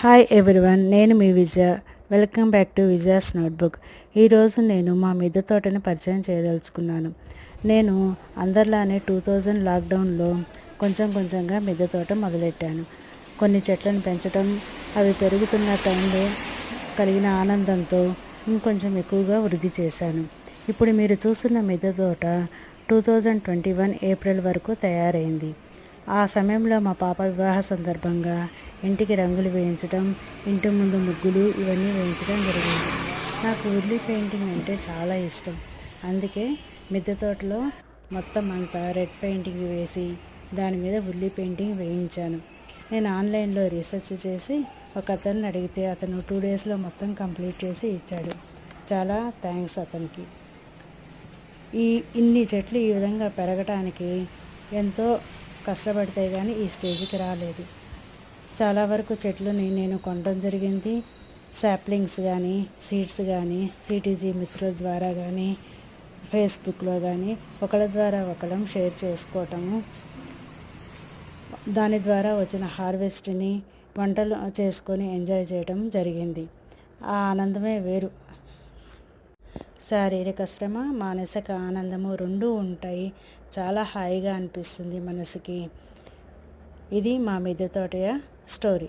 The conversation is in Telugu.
హాయ్ ఎవ్రీవన్, నేను మీ Vijaya. Welcome back to Vijaya's notebook. ఈరోజు నేను మా మిద్దె తోటని పరిచయం చేయదలుచుకున్నాను. నేను అందరిలానే 2000 లాక్డౌన్లో కొంచెంగా మిద్దె తోట మొదలెట్టాను. కొన్ని చెట్లను పెంచడం, అవి పెరుగుతున్న టైంలో కలిగిన ఆనందంతో ఇంకొంచెం ఎక్కువగా వృద్ధి చేశాను. ఇప్పుడు మీరు చూస్తున్న మిద్దె తోట 2021 ఏప్రిల్ వరకు తయారైంది. ఆ సమయంలో మా పాప వివాహ సందర్భంగా ఇంటికి రంగులు వేయించడం, ఇంటి ముందు ముగ్గులు ఇవన్నీ వేయించడం జరిగింది. నాకు ఉర్లీ పెయింటింగ్ అంటే చాలా ఇష్టం. అందుకే మిద్దె తోటలో మొత్తం అంతా రెడ్ పెయింటింగ్ వేసి దాని మీద ఉర్లీ పెయింటింగ్ వేయించాను. నేను ఆన్లైన్లో రీసెర్చ్ చేసి ఒక అతన్ని అడిగితే అతను 2 డేస్లో మొత్తం కంప్లీట్ చేసి ఇచ్చాడు. చాలా థ్యాంక్స్ అతనికి. ఇన్ని చెట్లు ఈ విధంగా పెరగటానికి ఎంతో కష్టపడితే కానీ ఈ స్టేజ్కి రాలేదు. చాలా వరకు చెట్లని నేను కొనడం జరిగింది. సాప్లింగ్స్ కానీ, సీడ్స్ కానీ, సిటీజీ మిత్రుల ద్వారా కానీ, ఫేస్బుక్లో కానీ ఒకరి ద్వారా ఒకరం షేర్ చేసుకోవటము, దాని ద్వారా వచ్చిన హార్వెస్ట్ని వంటలు చేసుకొని ఎంజాయ్ చేయడం జరిగింది. ఆ ఆనందమే వేరు. శారీరక శ్రమ, మానసిక ఆనందము రెండూ ఉంటాయి. చాలా హాయిగా అనిపిస్తుంది మనసుకి. ఇది మా మిద్దె తోటయ స్టోరీ.